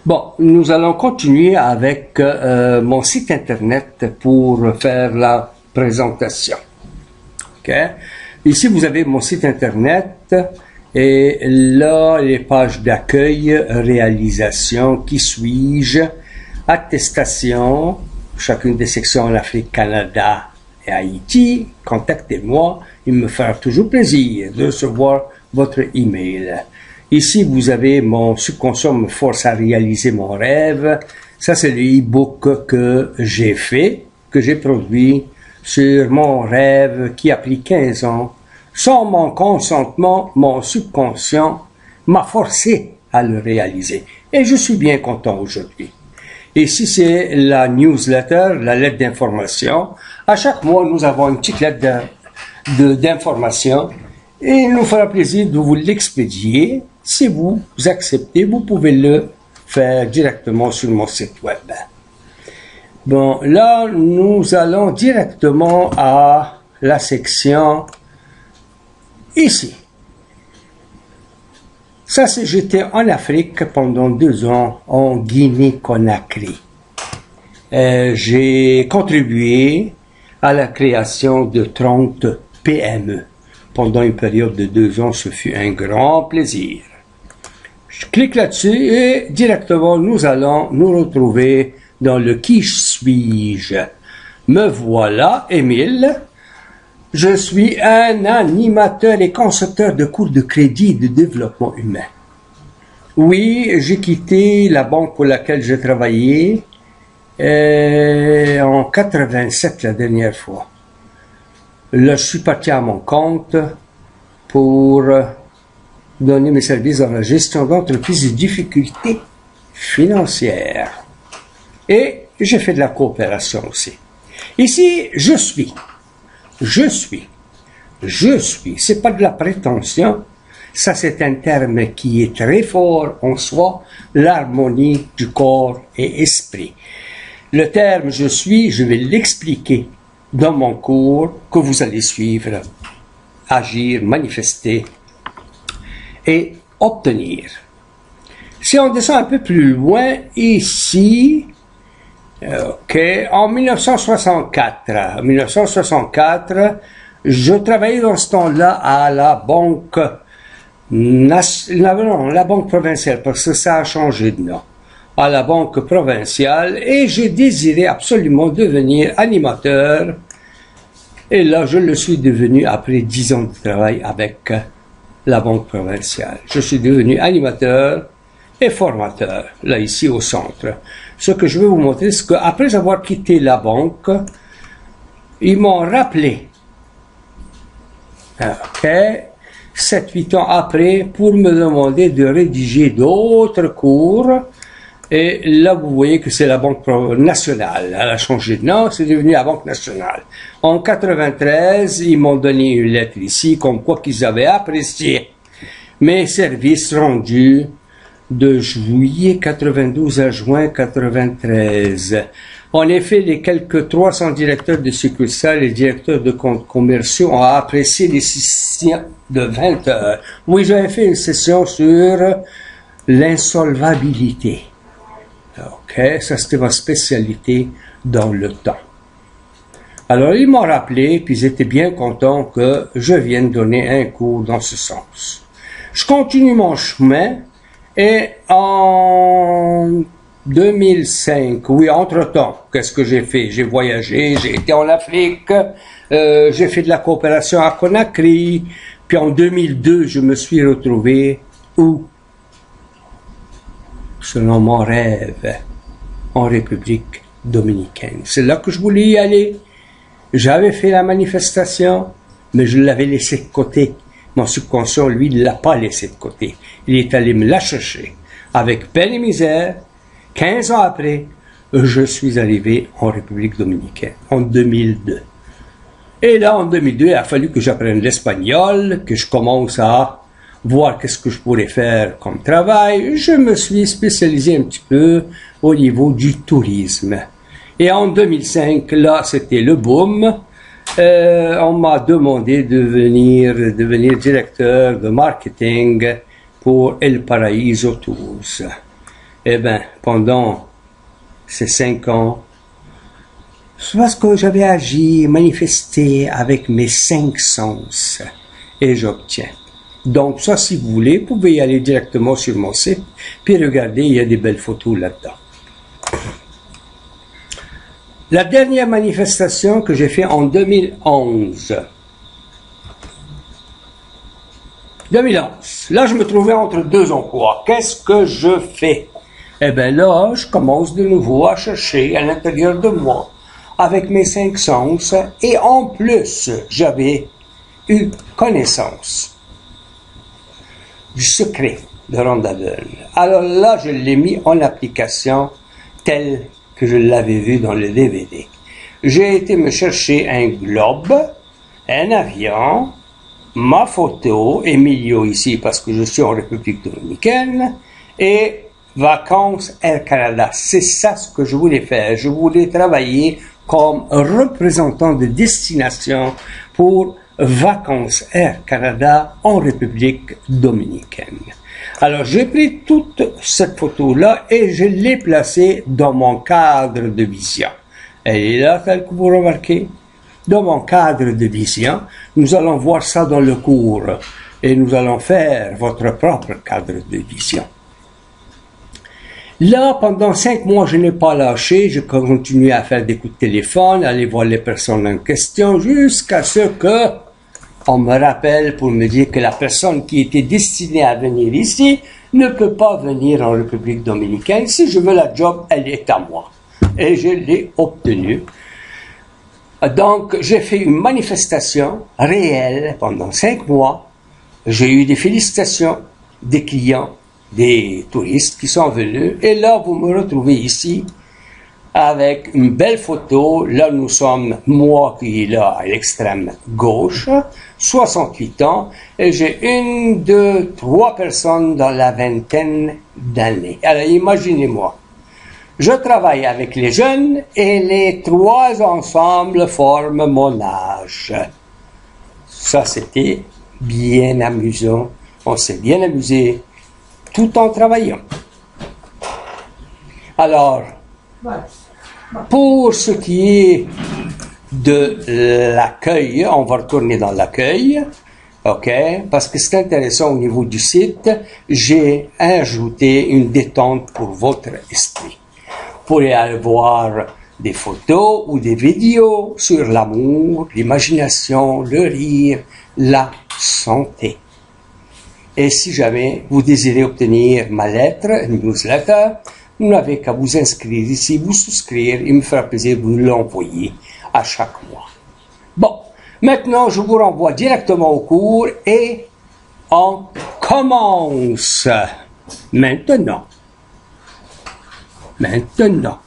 Bon, nous allons continuer avec mon site internet pour faire la présentation. Ok? Ici, vous avez mon site internet et là, les pages d'accueil, réalisation, qui suis-je, attestation, chacune des sections en Afrique, Canada et Haïti. Contactez-moi, il me fera toujours plaisir de recevoir votre email. Ici, vous avez mon subconscient me force à réaliser mon rêve. Ça, c'est le e-book que j'ai fait, que j'ai produit sur mon rêve qui a pris 15 ans. Sans mon consentement, mon subconscient m'a forcé à le réaliser. Et je suis bien content aujourd'hui. Ici, c'est la newsletter, la lettre d'information. À chaque mois, nous avons une petite lettre d'information. Et il nous fera plaisir de vous l'expédier. Si vous acceptez, vous pouvez le faire directement sur mon site web. Bon, là, nous allons directement à la section ici. Ça, c'est j'étais en Afrique pendant 2 ans, en Guinée-Conakry. J'ai contribué à la création de 30 PME. Pendant une période de 2 ans, ce fut un grand plaisir. Je clique là-dessus et directement, nous allons nous retrouver dans le qui suis-je. Me voilà, Émile. Je suis un animateur et concepteur de cours de crédit et de développement humain. Oui, j'ai quitté la banque pour laquelle j'ai travaillé en 87 la dernière fois. Là, je suis parti à mon compte pour donner mes services dans la gestion d'entreprises et difficultés financières. Et j'ai fait de la coopération aussi. Ici, je suis. C'est pas de la prétention. Ça, c'est un terme qui est très fort en soi, l'harmonie du corps et esprit. Le terme je suis, je vais l'expliquer dans mon cours que vous allez suivre, agir, manifester et obtenir. Si on descend un peu plus loin, ici, en 1964, je travaillais dans ce temps-là à la banque la banque provinciale, parce que ça a changé de nom, à la banque provinciale, et j'ai désiré absolument devenir animateur, et là je le suis devenu après 10 ans de travail avec la banque provinciale. Je suis devenu animateur et formateur, là ici au centre. Ce que je veux vous montrer, c'est qu'après avoir quitté la banque, ils m'ont rappelé, 7-8 ans après, pour me demander de rédiger d'autres cours. Et là, vous voyez que c'est la Banque nationale. Elle a changé de nom, c'est devenu la Banque nationale. En 93, ils m'ont donné une lettre ici, comme quoi qu'ils avaient apprécié mes services rendus de juillet 92 à juin 93. En effet, les quelques 300 directeurs de succursales et directeurs de comptes commerciaux ont apprécié les sessions de 20 heures. Oui, j'avais fait une session sur l'insolvabilité. Ça c'était ma spécialité dans le temps. Alors, ils m'ont rappelé, puis ils étaient bien contents que je vienne donner un cours dans ce sens. Je continue mon chemin, et en 2005, oui, entre-temps, qu'est-ce que j'ai fait? J'ai voyagé, j'ai été en Afrique, j'ai fait de la coopération à Conakry, puis en 2002, je me suis retrouvé où? Selon mon rêve, en République dominicaine. C'est là que je voulais y aller. J'avais fait la manifestation, mais je l'avais laissé de côté. Mon subconscient, lui, ne l'a pas laissé de côté. Il est allé me la chercher. Avec peine et misère, 15 ans après, je suis arrivé en République dominicaine, en 2002. Et là, en 2002, il a fallu que j'apprenne l'espagnol, que je commence à voir qu'est-ce que je pourrais faire comme travail. Je me suis spécialisé un petit peu au niveau du tourisme. Et en 2005, là, c'était le boom. On m'a demandé de devenir directeur de marketing pour El Paraíso Tours. Eh bien, pendant ces 5 ans, c'est parce que j'avais agi, manifesté avec mes 5 sens, et j'obtiens. Donc ça, si vous voulez, vous pouvez y aller directement sur mon site, puis regardez, il y a des belles photos là-dedans. La dernière manifestation que j'ai faite en 2011. 2011. Là, je me trouvais entre 2 emplois. Qu'est-ce que je fais? Eh bien là, je commence de nouveau à chercher à l'intérieur de moi, avec mes 5 sens, et en plus, j'avais eu connaissance du secret de Rondavelle. Alors là, je l'ai mis en application tel que je l'avais vu dans le DVD. J'ai été me chercher un globe, un avion, ma photo, Emilio ici parce que je suis en République dominicaine, et Vacances Air Canada. C'est ça ce que je voulais faire. Je voulais travailler comme représentant de destination pour Vacances Air Canada en République dominicaine. Alors, j'ai pris toute cette photo-là et je l'ai placée dans mon cadre de vision. Elle est là, tel que vous remarquez. Dans mon cadre de vision, nous allons voir ça dans le cours et nous allons faire votre propre cadre de vision. Là, pendant 5 mois, je n'ai pas lâché, je continuais à faire des coups de téléphone, aller voir les personnes en question, jusqu'à ce que on me rappelle pour me dire que la personne qui était destinée à venir ici ne peut pas venir en République dominicaine. Si je veux la job, elle est à moi. Et je l'ai obtenue. Donc, j'ai fait une manifestation réelle pendant 5 mois. J'ai eu des félicitations des clients, des touristes qui sont venus. Et là, vous me retrouvez ici avec une belle photo. Là, nous sommes, moi qui est là à l'extrême gauche, 68 ans, et j'ai 1, 2, 3 personnes dans la vingtaine d'années. Alors, imaginez-moi, je travaille avec les jeunes et les 3 ensemble forment mon âge. Ça, c'était bien amusant. On s'est bien amusé tout en travaillant. Alors, pour ce qui est de l'accueil, on va retourner dans l'accueil, ok? Parce que c'est intéressant au niveau du site, j'ai ajouté une détente pour votre esprit. Vous pourrez aller voir des photos ou des vidéos sur l'amour, l'imagination, le rire, la santé. Et si jamais vous désirez obtenir ma lettre, une newsletter, vous n'avez qu'à vous inscrire ici, vous souscrire, il me fera plaisir de vous l'envoyer à chaque mois. Bon, maintenant je vous renvoie directement au cours et on commence maintenant. Maintenant.